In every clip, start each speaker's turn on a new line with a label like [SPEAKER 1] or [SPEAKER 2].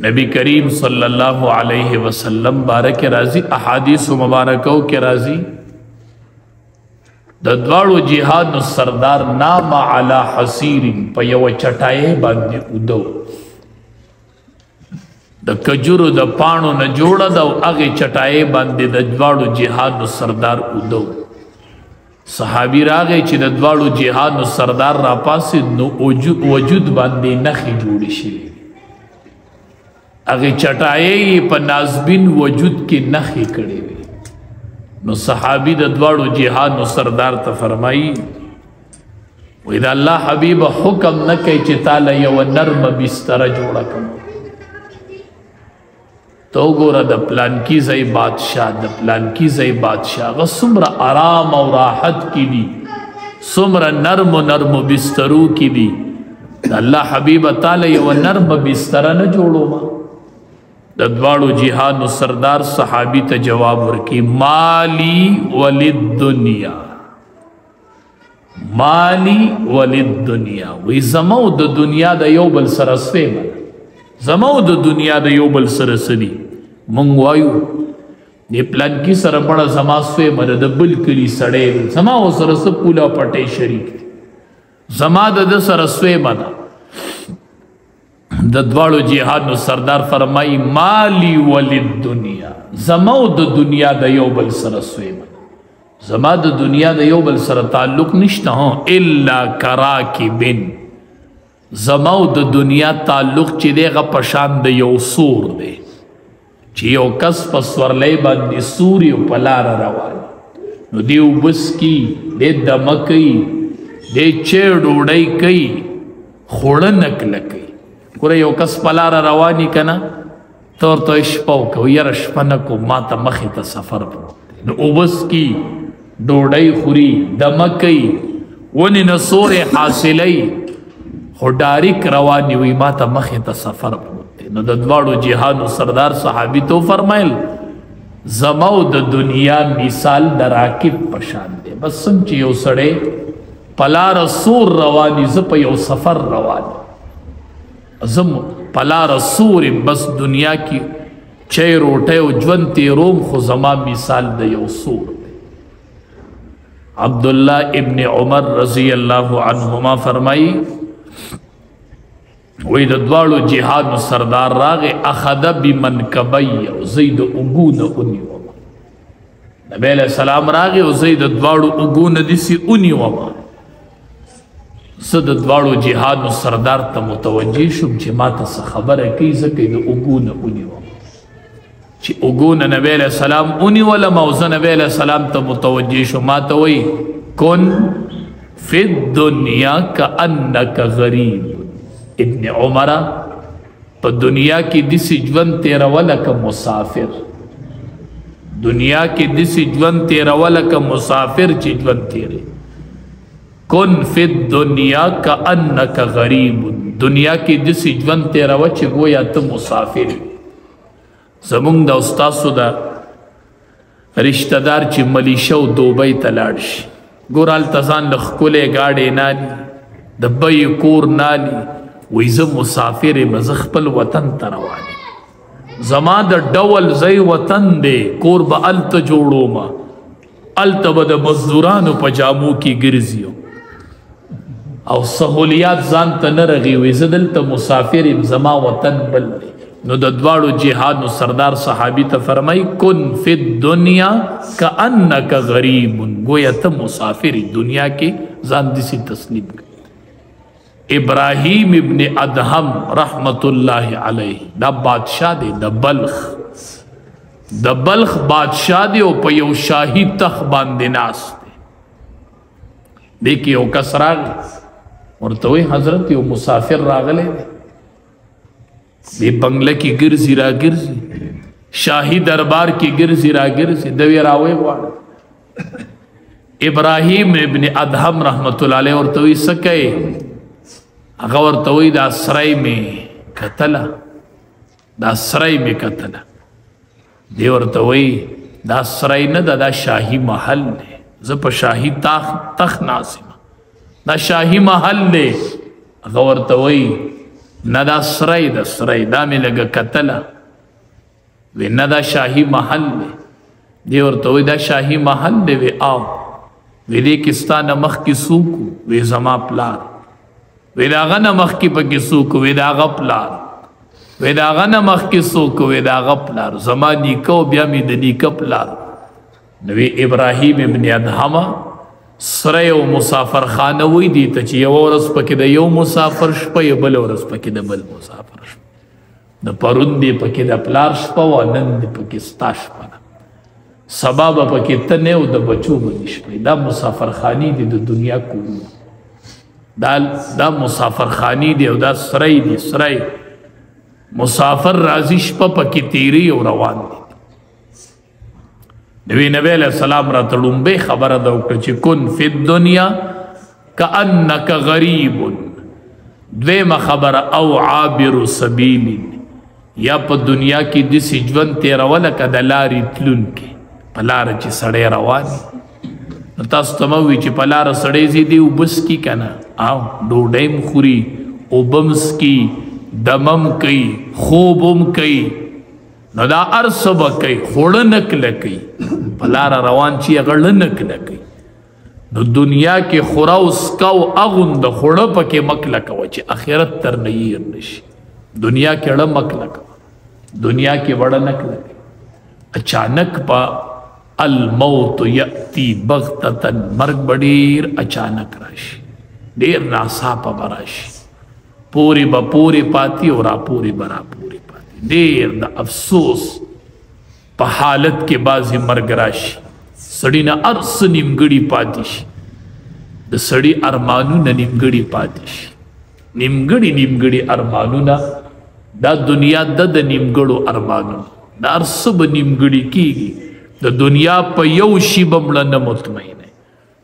[SPEAKER 1] نبی کریم صلی اللہ علیہ وسلم بارک راضی احادیث و مبارکو کے راضی د دوالو جہاد نو سردار نام علی حسیر پا یو چٹائے باندی ادو د کجورو د پانو نه جوړه دا اغه چټای باندې د دوالو جهاد نو سردار ودو صحابي راغی چې د دوالو جهاد نو سردار را پاسې نو وجود باندې نخي جوړ شي اغه چټای په نازبین وجود کې نخي کړي وي نو صحابي د دوالو جهاد نو سردار ته فرمایي و اذا الله حبيب حکم نه کوي چې تعالی یو نرم بستر جوړه کړي تو گورا د پلان کی زئی بادشاہ د پلان کی زئی بادشاہ غ سمر آرام او راحت کی دی سمر نرم نرم بسترو کی دی اللہ حبیب تعالی و نرم بستر نہ جوڑو ما د دوالو جہاد نو سردار صحابی ته جواب ورکی مالی وللدنیا مالی وللدنیا وی زمو د دنیا د یو بل سره سوی زمو د دنیا د یو بل سره سدي مونږ وایو د پلان کی سره بڑا زما سوی مده د بل کلی سړی زما و سره سه پولا پټې شریک زما د سره سوی مده د دوالو جهاد نو سردار فرمای مالی وللدنیا زمو د دنیا د یو بل سره سوی مده زما د دنیا د یو بل سره تعلق نشته هو الا کراکبن زمو د دنیا تعلق چې دیغه پشان د یو سور دی چې یو کس په سورلی باندې سور یو په لاره روان نو دی اوبس کی دی دمه کوي دی چې ډوډۍ کوي خوړه نکله کوي ګوره یو کس په لاره رواني که نه ته ورته شپه وکړو یاره شپه نه کوم ما ته مخې ته سفر پروت نو اوبس کی ډوډۍ خوري دمه کوي ونې نه سورې حاصلوي خو ډاریک روانی وی ما ته مخې ته سفر پروت نو د دواړو جهادو سردار صحابي تو فرمایل زمو د دنیا مثال د راکب پشان دی بس څنګه چې یو سړی په لاره سور رواني زه په یو سفر روان زم په لاره سور بس دنیا کې چای روټۍ او ژوند تېروم خو زما مثال د یو سور دی عبدالله ابن عمر رضی الله عنهما فرمایي وی د دوالو جهاد نو سردار راغ اخذ بمنکبی او زید اگون اونی وما نبی علیہ السلام راغ او زید دوالو اگون دیسی اونی وما صد دوالو جهاد نو سردار تا متوجه شم چه ما تا خبر کی زکی د اگون اونی وما چه اگون نبی علیہ السلام اونی ولا موزه نبی علیہ السلام تا متوجه شم ما تا وی کن فی الدنیا کأنک غریب ابن عمر پا دنیا کی دسی جون تیرا ولکا مسافر دنیا کی دسی جون تیرا ولکا مسافر چی جون تیرے کن فی الدنیا کأنک غریب دنیا کی دسی جون تیرا وچی گویا تا مسافر زمونگ دا استاسو دا رشتہ دار چی ملیشو دوبئی تلاڑش گورال تزان لخکولے گاڑے نالی دبئی کور نالی ویزه مسافر مزخپل وطن تروانی زما د ډول زی وطن دی کور به الته جوړو ما الته به د مزدورانو په جامو کې ګرځیو او سهولیات ځان ته نه رغي ویزه دلته مسافر زما وطن بل دی نو د دواړو جهاد نو سردار صحابي ته فرمای کن فی الدنیا کأنک غریب گویا ته مسافر دنیا کې ځان دسی تسلیم کړ ابراہیم ابن ادہم رحمت اللہ علیہ دا بادشاہ دے دا بلخ بادشاہ دے او پا یو شاہی تخ باندے ناس دے دیکھیں یو کس راگلے ورطوئی حضرت یو مسافر راگلے دے بے بنگلہ کی گرزی را گرزی شاہی دربار کی گرزی را گرزی دوی راوے گوارد ابراہیم ابن ادہم رحمت اللہ علیہ ورطوئی سکے اغور توی دا سرائی میں کتلا دا سرائی میں کتلا دیور توی دا سرائی ندا دا شاہی محل دے زپا شاہی تخ ناسم دا شاہی محل دے اغور توی نه دا سرای د سرای دا مې لږه کتله وی نه دا شاهي محل دی دی ورته وی دا شاهي محل دی وی آو وی دې کې ستا نه مخکې څوک وی زما پلار وی د هغه نه مخکې پکې څوک وی د هغه پلار وی د هغه نه مخکې څوک وی د هغه پلار زما نیکه او بیا مې د نیکه پلار نو وی ابراهیم ابن ادهم سره یو مسافر خانه وی دی ته چې یو ورځ پکې د یو مسافر شپه یو بل ورځ پکې د بل مسافر شپه د پرون دی پکې د پلار شپه و نن دی پکې ستا شپه ده سبا به پکې ته نه او د بچو به دې شپې دا مسافر خانی دی د دنیا کورونه دا مسافر خانی دی او دا سرای دی سرای مسافر راځي شپه پکې تیری او روان دی نبی علیہ السلام را تړومبه خبره دا وکړه چې کن فی الدنیا کأنک غریب دویمه خبره او عابر سبیل یا په دنیا کې داسې ژوند تېروه لکه د لارې تلونکي په لاره چې سړی روان نو تاسو ته مه وي چې په لاره سړی ځي دی اوبه څکي که نه او ډوډۍ م خوري اوبه م څکي دمه م کوي خوب هم کوي نو دا هر څه به کوي خوړه نه کلکوي په لاره روان چې هغه ړه نه کلکوي نو دنیا کې خوره او څکه او اغونده خوړه پکې مه کلکوه چې آخرت تر نه هیر نشي دنیا کې ړه مه کلکوه دنیا کې وړه نه کلکوي اچانک په الموت یأتی بغتتن مرګ به ډېر اچانک راشي ډېر ناڅاپه به راشي پورې به پورې پاتې او راپورې به راپورې پاتې ډېر د افسوس په حالت کې بعضې مرګ راشي سړي نه هر څه نیمګړي پاتې شي د سړي ارمانونه نیمګړي پاتې شي نیمګړي ارمانونه دا دنیا د نیمګړو ارمانونه دا هر څه به نیمګړي کېږي د دنیا په یو شي به مړه نه مطمئن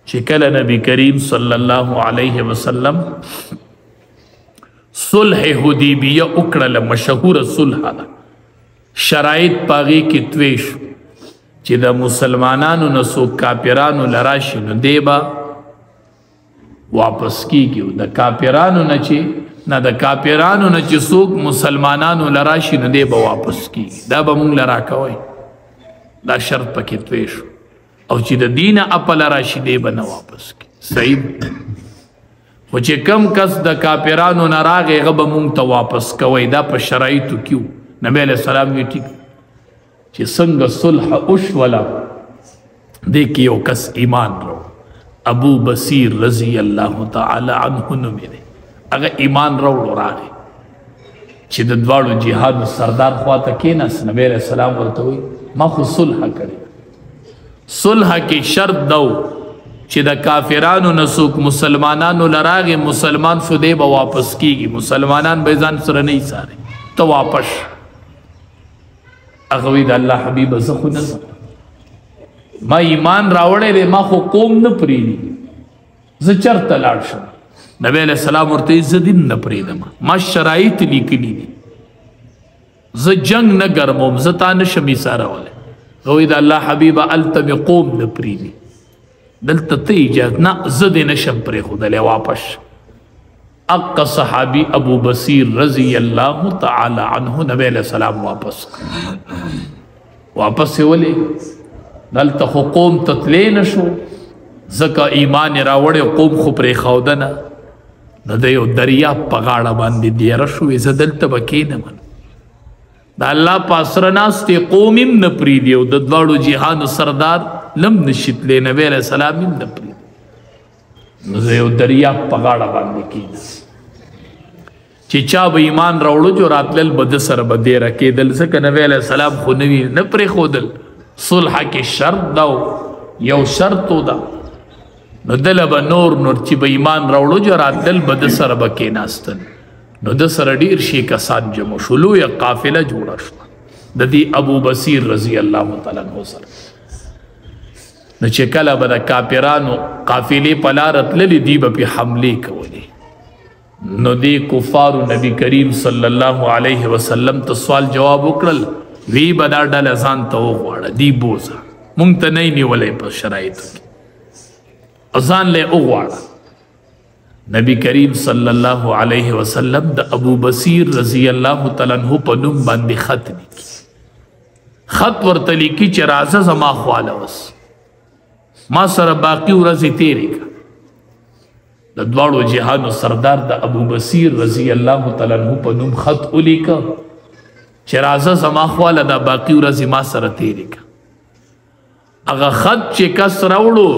[SPEAKER 1] چې کله نبی کریم صلی الله علیه وسلم صلح حدیبیه وکړله مشهوره صلح ده شرایط پاغې کې توی شو چې د مسلمانانو نه څوک کافرانو له راشي نو دی به واپس کېږي د کافرانو نه چې څوک مسلمانانو له راشي نو دی به واپس کېږي دا به مونږ له راکوئ دا شرط پکې توی شو او چې د دینه اپله راشي دی به نه واپس کېږي صحیح خو چې کم کس د کافرانو نه راغی هغه به مونږ ته واپس کوئ دا په شرایطو کې و نبی علیہ السلام وی ټیک چې څنګه صلح وشوله دې کې یو کس ایمان راوړ ابو بصیر رضی الله تعالی عنه نومې دی هغه ایمان راوړ راغی چې د دواړو جهادو سردار خواته کېناست نبی علیہ السلام ورته وی ما خو صلح کړې صلح کې شرط دو چې د کافرانو نه څوک مسلمانانو له راغی مسلمان شو دی به واپس کېږي مسلمانان به ځان سره نه ایساري ته واپس هغه وی د الله حبیبه زه خو نه ځم ما ایمان راوړی دی ما خو قوم نه پرېږدي زه چېرته لاړ شم نبی علیہ السلام ورته زه دین نه پرېږدم ما شرایط لیکلي دي زه جنگ نه ګرموم زه تا نشم ایسارولی هغه وی د الله حبیبه هلته مې قوم نه پرېږدي دلته ته اجازه نه زه دې نشم پرېښودلی واپس اقا صحابی ابو بصیر رضی اللہ تعالی عنہ نبی علیہ السلام واپس ولی دلتا خو قوم تتلی نشو زکا ایمان راوڑے قوم خو پریخودنا نو دیو دریاب پا غاڑا باندی دیرشو ایزا دلتا بکی نمن دا اللہ پاسرناستی قومیم نپری دیو ددوارو جیحان سردار لم نشتلے نبی علیہ السلام نپری نو دیو دریاب پا غاڑا باندی کینا چې چا به ایمان راوړو جو راتلل به د سره به دیره کېدل ځکه نبی علیه السلام خو نه وي نه پرېښودل صلح کې شرط ده یو شرط ده نو دله به نور چې به ایمان راوړو جو راتلل به د سره به کېناستل نو د سره ډېر شي کسان جمع شو لویه قافله جوړه شوه د دې ابو بصیر رضی الله تعالی عنه سره نو چې کله به د کافرانو قافلې په لاره تللې دي به پې حملې کولې نو دی کفارو نبی کریم صلی الله علیه وسلم ته سوال جواب وکړل وی به دا ډله ځان ته وغواړه دی بوزه مونږ ته نه یې نیولی په شرایطو کې ځان له یې وغواړه نبی کریم صلی الله علیه وسلم د ابو بصیر رضی الله تعالی عنہ په نوم باندې خط لیکي. خط ورته لیکي چې راځه زما خواله وس ما سره باقی ورځې تیرې کړه. د دواړو جهانو سردار د ابو بصیر رضی الله تعالی عنہ په نوم خط ولیکه چې راځه زما خواله د باقی ورځې ما سره تیرې کړه. هغه خط چې کس راوړو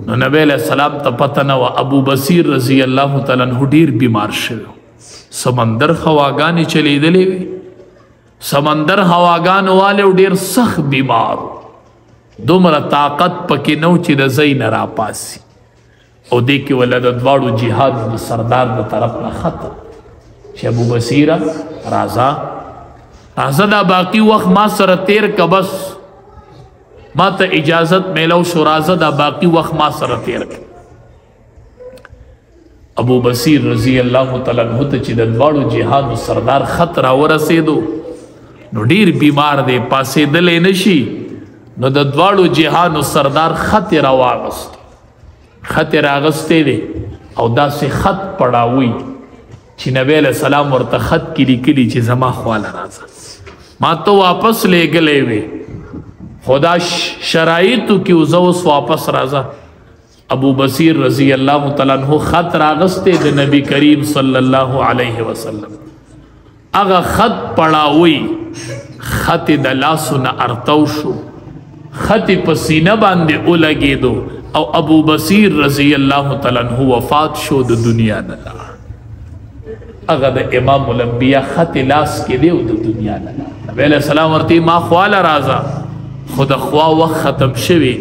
[SPEAKER 1] نو نبی علیہ السلام ته پته نه وه ابو بصیر رضی الله تعالی عنہ ډیر بیمار شوی. سمندر هواګانې چلیدلې وې، سمندر هواګانو والے ډیر سخت بیمار، دومره طاقت پکې نو چې د ځای نه راپاسي. او دې کې ولا د دواړو جهاد د سردار د طرف نه خط چې ابو بصیره راځه دا باقی وخت ما سره تیر که بس ما ته اجازت میلو شو راځه دا باقی وخت ما سره تیر که. ابو بصیر رضی الله تعالی عنہ ته چې د دواړو جهادو سردار خط را ورسېدو نو ډیر بیمار دی، پاسېدلی نشي. نو د دواړو جهادو سردار خط را واغست، خط راغستی دی او داسې خط پړاوی چې نبی علیہ السلام ورته خط کې لیکلي چې زما خواله راځه ما ته واپس لیږلی وی خدا شرایطو کې اوس اوس واپس راځه. ابو بصیر رضی الله تعالی عنہ خط راغستی د نبی کریم صلی الله علیه وسلم. هغه خط پړاوی خط د لاسو نه ارتو شو، خط په سینه باندې ولګېدو او ابو بصیر رضی الله تعالی عنہ وفات شو، د دنیا نه لاړ. هغه د امام الانبیاء خط لاس کې دی او د دنیا نه لاړ. نبی علیہ السلام ورته ما خواله راځه خود خوا وخت ختم شوی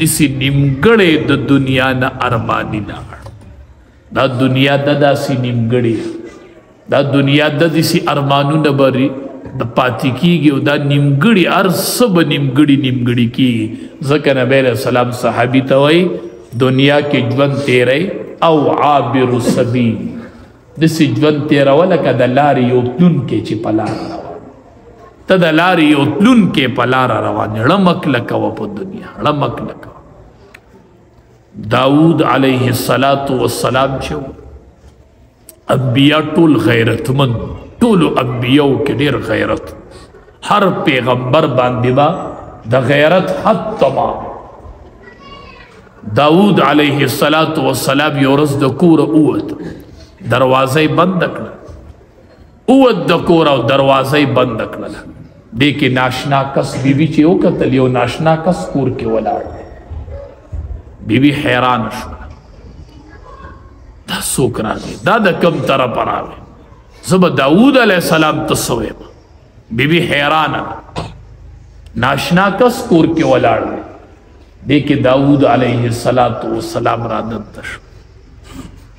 [SPEAKER 1] اسی نیمګړی د دنیا نه ارمانی لاړ. دا دنیا د داسې نیمګړی، دا دنیا د داسې ارمانونه بری د پاتې کیږي او دا نیمګړي هر څه به نیمګړي کیږي. ځکه نبی علیہ السلام صحابي ته وایي دنیا کې ژوند تیری او عابر السبیل، داسې ژوند تیروه لکه د لارې یو تلونکی چې په لاره روان، ته د لارې یو تلونکی په لاره روان یې، ړمک لکوه په دنیا، ړمک لکوه. داود علیه السلام چې انبیا ټول غیرتمند، ټولو انبیاو کې ډېر غیرت، هر پیغمبر باندې با د غیرت حد تمام. داود علیه السلام یو ورځ د کوره ووت، دروازه یې بنده کړه، ووت د کوره او دروازه یې بنده کړله. دې کې ناشنا کس بیبي چې وکتل یو ناشنا کس کور کې ولاړ دی. بیبي حیرانه شوله، دا څوک راغی، دا د کوم طرفه راغی، زه به داود علیه السلام ته څه ویم؟ بیبي حیرانه ناشنا کس کور کې ولاړ دی. دې کې داود علیه السلام را دنده شو.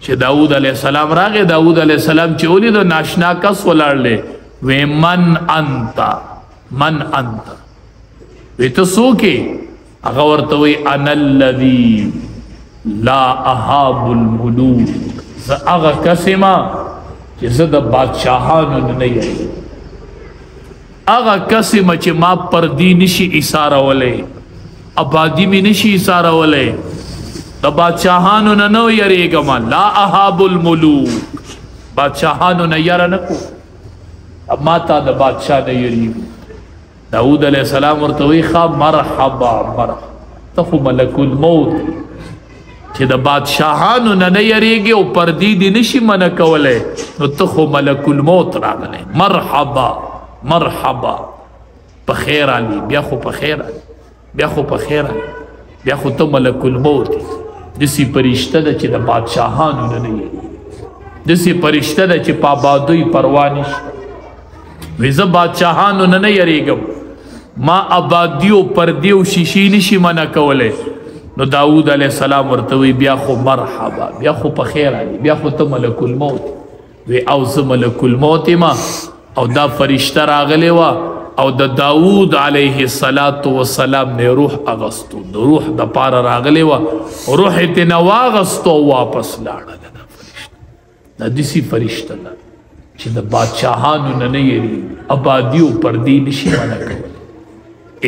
[SPEAKER 1] چې داود علیه السلام راغی، داود علیه السلام چې ولید ناشنا کس ولاړ دی، وی من انت، من انت، وی ته څوک یې؟ هغه ورته وی انا الذي لا اهاب الملوک، زه هغه کس یم چې زه د بادشاهانو نه یم، هغه کس یم چې ما پردي نشي ایسارولی، آبادي مې نشي ایسارولی، د بادشاهانو نه نه یریږم، لا اهاب الملوک، بادشاهانو نه یره نه کوم، ما تا د بادشاه نه یریږم. داود علیه السلام ورته وی ښه مرحبا مرحبا، ته خو ملک الموت چې د بادشاهانو نه نه یریږي او پردي دې نشي منع کولی، نو ته خو ملک الموت راغلی، مرحبا مرحبا، په خیر علي، بیا خو په خیر علي، بیا خو په خیر علي، بیا خو ته ملک الموت داسې فرشته ده چې د بادشاهانو نه نه یریږي، داسې فرشته ده چې په آبادۍ پروا نشته. وی زه بادشاهانو نه نه یریږم، ما آبادي او پردي او شیشې نشي منع کولی. نو داود علیه السلام ورته وی بیا خو مرحبا، بیا خو په خیر علي، بیا خو ته ملک الموت. وی او زه ملک الموت یم او دا فرشته راغلی وه او د داود علیه السلام نه روح اغستو، د روح د پاره راغلی وه، روح یې ترنه واغستو او واپس لاړله. دا فرشته دا داسې فرشته ده چې د بادشاهانو نه نه یریږي، آبادي او پردي نشي منع کولی.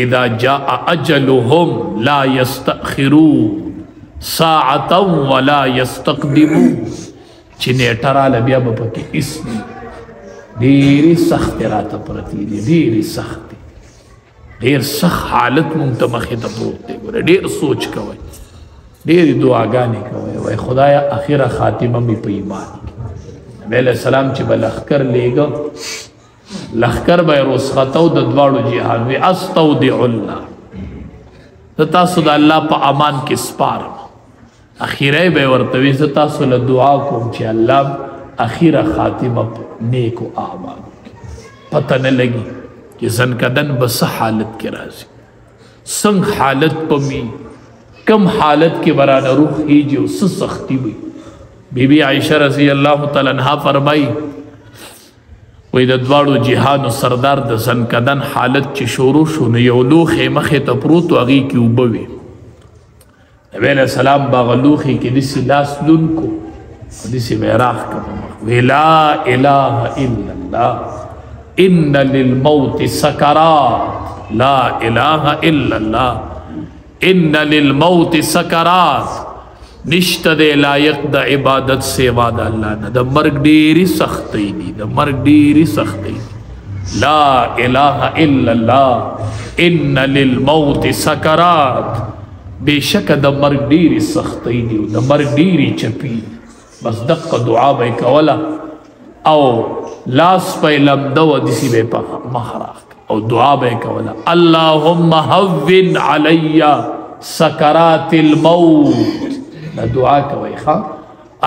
[SPEAKER 1] اذا جاء اجلهم لا يستأخرون ساعة ولا يستقدمون. چې نیټه راله بیا به پکې اسمي ډېرې سختې راته پرتې دي، ډېرې سختې، ډېر سخت حالت مونږ ته مخې ته پروت دی. ګوره ډېر سوچ کوئ، ډېرې دعاګانې کوئ، وایي خدایه اخره خاتمه مې په ایمان کې. نبی علیه السلام چې به لښکر لیږه، لښکر به یې رسختو د دواړو جهان، وی استودع الله، زه تاسو د الله په امان کې سپارم. اخیره به ورته وي زه تاسو له دعا کوم چې الله اخیره خاتمه نیکو اعمالو کې. پته نه لګي چې زنکدن به څه حالت کې راځي، څنګه حالت به وي، کم حالت کې برانه روح خیږي او څه سختی وي. بی بی عائشہ رضی اللہ تعالی عنہا فرمائی وی د دواړو جهانو سردار د زنکدن حالت چې شروع شو نو یو لوښی مخې ته پروت و، هغې کې اوبه وې. نبی علیہ السلام به هغه لوښي کې داسې لاس لون کو، داسې به یې راښکته وی لا اله الا الله ان للموت سکرات، لا اله الا الله ان للموت سکرات، نشته دی لایق د عبادت سوا د الله نه، د مرګ ډېرې سختۍ دي، د مرګ ډېرې سختۍ دي. لا اله الا الله ان للموت سکرات، بېشکه د مرګ ډېرې سختۍ دي او د مرګ ډېرې چپي. بس دقه دعا به یې کوله او لاس به یې لمده و، داسې به یې په مخ راښکه او دعا به یې کوله اللهم هون علی سکرات الموت. دا دعا کوي ښه،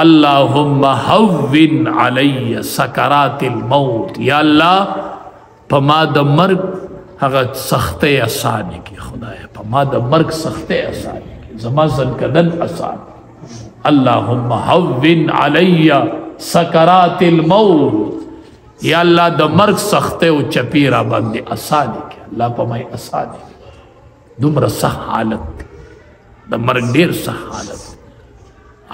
[SPEAKER 1] اللهم هون علی سکرات الموت، یا الله په ما د مرګ هغه سختۍ اسانه کړي، خدایه په ما د مرګ سختۍ اسانه کړي، زما زنکدن اسان. اللهم هون علی سکرات الموت، یا الله د مرګ سختۍ او چپی را باندې اسانه کړي، الله په ما اسانه کړي. دومره سخت حالت د مرګ، ډېر سخت حالت.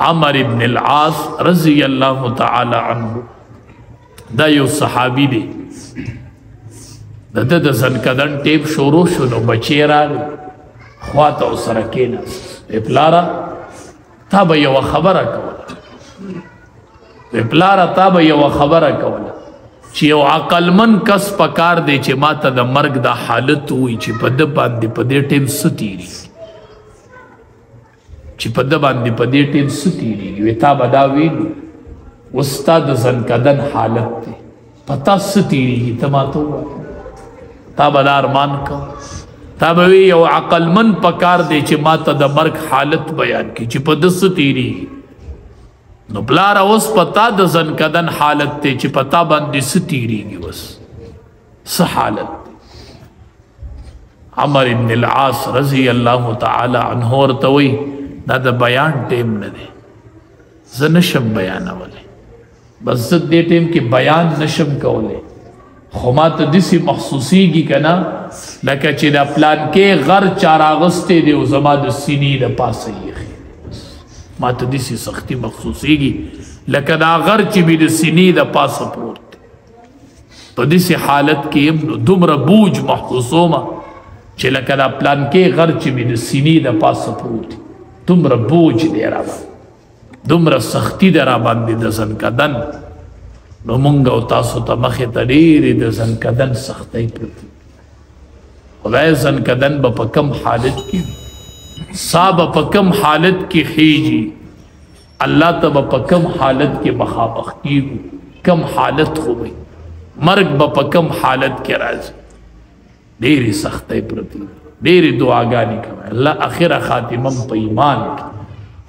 [SPEAKER 1] عمر ابن العاص رضی اللہ تعالی عنہ دا یو صحابی دی، د زنکدن ټیپ شروع شو نو بچی راغی خواته ورسره کېناست. پلاره تا به یوه خبره کوله، پلاره تا به یوه خبره کوله چې یو عقلمن کس پکار دی چې ما ته د مرګ د حالت وایي چې په ده باندې په دې ټیم څه تېرېږي، چې په ده باندې په دې ټیم څه تېرېږي. وی تا به دا ویلي اوس ستا د زنکدن حالت دی، په تا څه تېرېږي ته ما ته ووایه. تا به دا ارمان کوه، تا به وی یو عقلمن پکار دی چې ما ته د مرګ حالت بیان کړي چې په ده څه تېرېږي. نو پلاره اوس په تا د زنکدن حالت دی چې په تا باندې څه تېرېږي، اوس څه حالت دی. عمر ابن العاص رضی اللہ تعالی عنہ ورته وی دا د بیان ټیم نه دی، زه نشم بیانولی، بس زه دې ټیم کې بیان نشم کولی، خو ما ته داسې محسوسیږي که نه لکه چې د پلانکې غر چا راغستی دی او زما د سینې د پاسه ایښی، ما ته داسې سختي محسوسیږي لکه دا غر چې مې د سینې د پاسه پروت دی. په داسې حالت کې یم نو دومره بوج محسوسومه چې لکه دا پلانکې غر چې مې د سینې د پاسه پروت دی، دومره بوج دی را باندې، دومره سختی دی را باندې د زنکدن. نو مونږ او تاسو ته مخې ته ډېرې د زنکدن سختۍ پرتې. خدای زنکدن به په کم حالت کې وي، سا به په کم حالت کې خیږي، الله ته به په کم حالت کې مخامخ کیږو، کم حالت خو وي، مرګ به په کم حالت کې راځي. ډېرې سختۍ پرتې، ډېرې دعاګانې کوي الله اخره خاتمه په ایمان کې.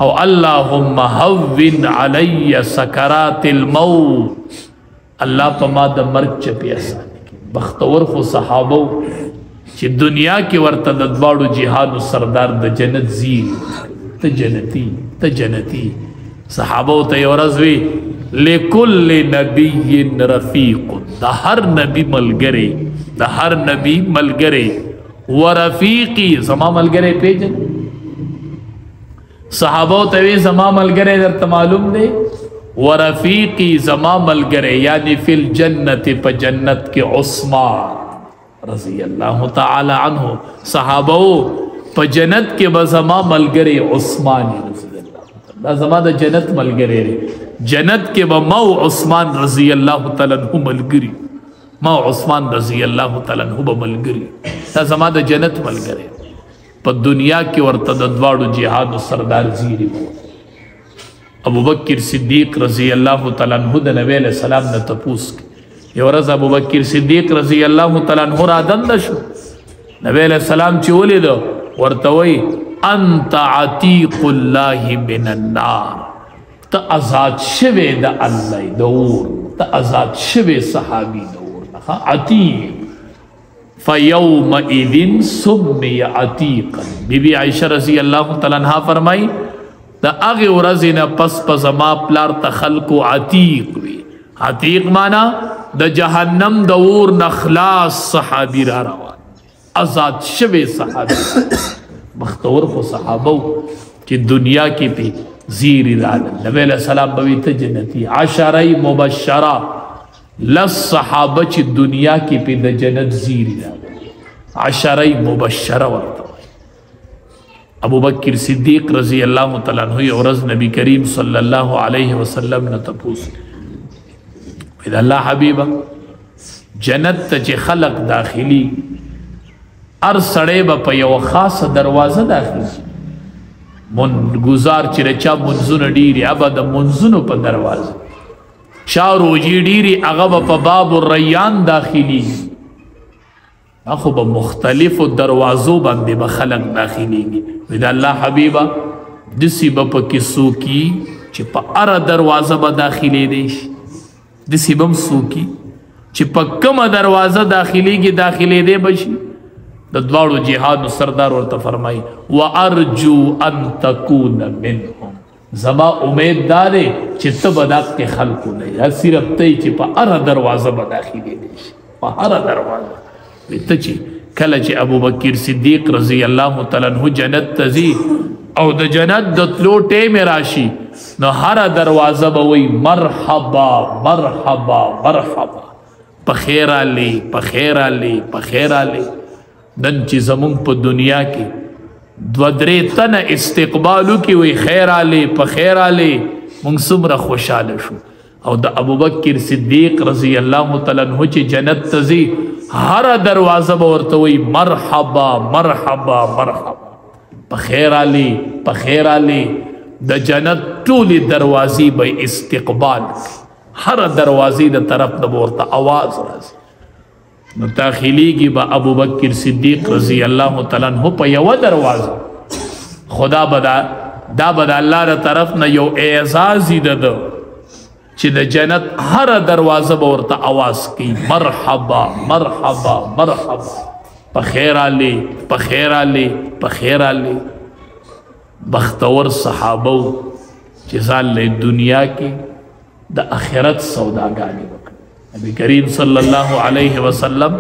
[SPEAKER 1] او اللهم هون علی سکرات الموت، الله په ما د مرګ چپې اسانه کړي. بختور خو صحابه چې دنیا کې ورته د دواړو جهانو سردار د جنت زیر، ته جنتی ته جنتی. صحابه ته یو ورځ وی لکل نبی رفیق، د هر نبی ملګری، د هر نبی ملګری، ورفیقی زما ملګری پیژن. صحابه ته وی زما ملګری درته معلوم دی، ورفیقی زما ملګری یعنی فی الجنت په جنت کې عثمان رضی اللہ تعالی عنہ. صحابه په جنت کې به زما ملګری عثمان رضی اللہ، دا زما د جنت ملګری دی. جنت کے با مو عثمان رضی اللہ تعالیٰ عنہ ملگری مو عثمان رضی اللہ تعالیٰ عنہ با ملگری تا زما دا جنت ملگرے پا دنیا کی ورطا دواڑو جہاد و سردار زیری بو ابو بکر صدیق رضی اللہ تعالیٰ عنہ دا نبی علیہ السلام نے تپوس کی یو رض ابو بکر صدیق رضی اللہ تعالیٰ عنہ را دند شو نبی علیہ السلام چولی دو ورطوئی انت عتیق اللہ من النار تا ازاد شوی دا اللہ دور تا ازاد شوی صحابی دور عتیق فیومئذ سمی عتیقا بی بی عائشہ رضی اللہ تعالیٰ عنہ فرمائی دا اغی ورزینا پس پزما پلار تا خلقو عتیق وی عتیق مانا دا جہنم دور نخلاص صحابی را روان ازاد شوی صحابی مختور خو صحابو چی دنیا کی پی زیری رالن نبی علیہ السلام بویت جنتی عشرائی مبشرہ لس صحابہ چی دنیا کی پی دا جنت زیری رالن عشرائی مبشرہ ورطا ابو بکر صدیق رضی اللہ تعالیٰ عنہ عرض نبی کریم صلی اللہ علیہ وسلم نے تپوس اذا اللہ حبیبہ جنت تا چی خلق داخلی ار سڑے با پا یو خاص دروازہ داخلی گزار چی رچا منزون ڈیری ابا دا منزون پا دروازہ چا روجی ڈیری اغا پا باب الریان داخلی اخو با مختلف دروازوں باندے با خلق داخلی گی ویدہ اللہ حبیبہ دسی با پا کسو کی چی پا ار دروازہ با داخلی دیش دسی بم سو کی چی پا کم دروازہ داخلی گی داخلی دے بشی دوارو جہاد سردار ورطا فرمائی وَأَرْجُو أَن تَكُونَ مِنْهُمْ زما امید دارے چی تب اداک کے خلقو نہیں یا صرف تی چی پا ار دروازہ با داخلی دیش پا ار دروازہ ویتا چی کل چی ابو بکر صدیق رضی اللہ تعالیٰ عنہ جنت تزی او دا جنت دتلو ٹیم راشی نو ہر دروازہ بوئی مرحبا مرحبا مرحبا پخیرہ لی پخیرہ لی پخیرہ لی دن چی زمون پا دنیا کی دو درے تن استقبالو کی وی خیر آلے پا خیر آلے منگ سمرا خوشحال شو او دا ابو بکر صدیق رضی اللہ تعالیٰ عنہ چی جنت تزی ہر دروازہ باورتوی مرحبا مرحبا مرحبا پا خیر آلے پا خیر آلے دا جنت طولی دروازی با استقبال ہر دروازی دا طرف دا باورتا آواز رازی نو داخلی کی با ابو بکر صدیق رضی اللہ تعالیٰ عنہ پا یو دروازہ خدا بدا اللہ را طرف نا یو اعزازی دا دا چی دا جنت ہر دروازہ باورتا آواز کی مرحبا مرحبا مرحبا پخیر آلے پخیر آلے پخیر آلے بختور صحابو چیزان لے دنیا کی دا آخرت سوداگانی وقت نبی کریم صلی اللہ علیہ وسلم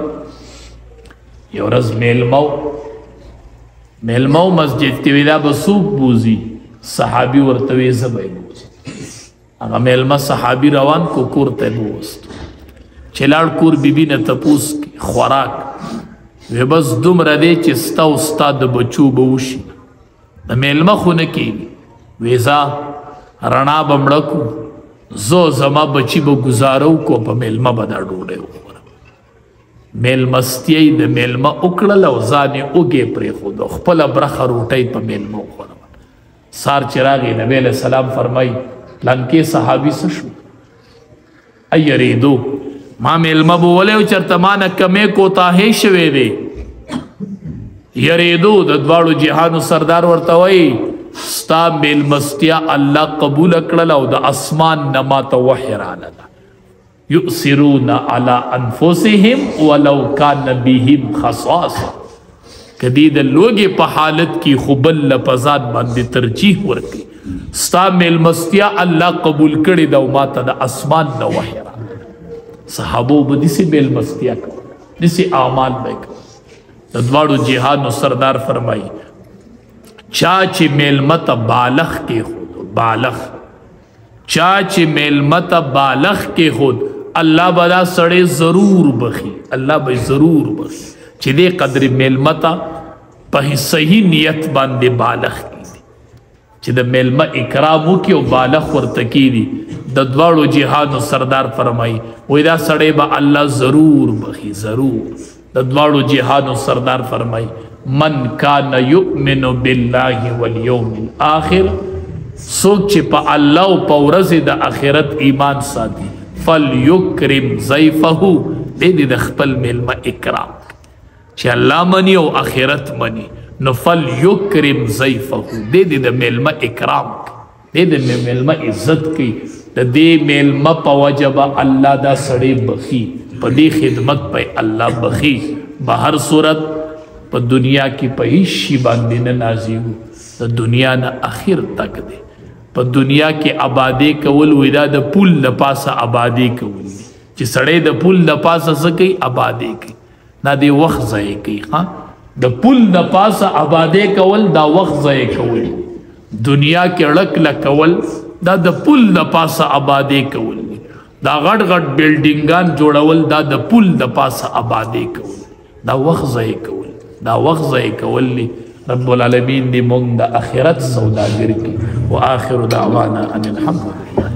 [SPEAKER 1] یو رز میلمو مسجد تیویدہ بسوک بوزی صحابی ورطوی زبائی بوزی اگا میلمہ صحابی روان کو کورتے بوزتو چلار کور بی بی نے تپوس کی خوراک وی بس دم ردے چستا استاد بچو بوشی میلمہ خونکی ویزا رنا بمڑکو زو زما بچی با گزارو کو پا میلمہ بدا ڈوڑے ہو میلمستی دا میلمہ اکڑل او زانی اگے پری خود خپل برخ روٹی پا میلمہ اکڑل سار چراغی نبی علیہ السلام فرمائی لنکے صحابی سشو ای ریدو ما میلمہ بولے و چرتمانا کمے کو تاہے شوے دے یریدو دا دوارو جہانو سردار ورطاوئی ستا میل مستیا اللہ قبول اکڑل او دا اسمان نماتا وحیرانا دا یؤسرون علی انفسهم ولو کان بیہم خصاصا کدید لوگی پا حالت کی خبل لپزاد باندی ترجیح ورکی ستا میل مستیا اللہ قبول کردی دا ماتا دا اسمان نا وحیرانا صحابو با دیسی میل مستیا کرو دیسی اعمال بے کرو دوارو جہاد و سردار فرمائی چاچی میلمت بالغ کے خود بالغ چاچی میلمت بالغ کے خود اللہ بدا سڑے ضرور بخی اللہ بھائی ضرور بخی چی دے قدر میلمتا پہی صحیح نیت باندے بالغ کی دی چې د میلمه اکرام وکړي او بالغ ورته کیږي د دواړو جهادو سردار فرمایي وایي دا سړی به الله ضرور بخي ضرور د دواړو جهادو سردار فرمایي من کان یؤمن بالله والیوم الاخر څوک چې په الله او په ورځ د آخرت ایمان ساتي فلیکرم ضیفه دې د خپل میلمه اکرام چې الله مني او آخرت مني نو فلیکرم ضیفه دې د میلمه اکرام دې د میلمه عزت کوي د دې میلمه په وجه به الله دا سړی بخي په دې خدمت په الله بخي به هر صورت په دنیا کې په هیڅ شي باندې نه نازیږو د دنیا نه اخر تک دی په دنیا کې آبادی کول وی دا د پول د پاسه آبادی کول چې سړی د پول د پاسه څه کوي آبادی کوي دا دی وخت ضایع کوي ها د پول د پاسه آبادی کول دا وخت ضایع کول دنیا کې ړک لکول دا د پول د پاسه آبادی کول دا غټ غټ بلډینګان جوړول دا د پول د پاسه آبادی کول دا وخت ضایع کول دا وخت ضایع کول رب العالمین دی مونږ د آخرت سوداګر کی و آخر دعوانا ان الحمد لله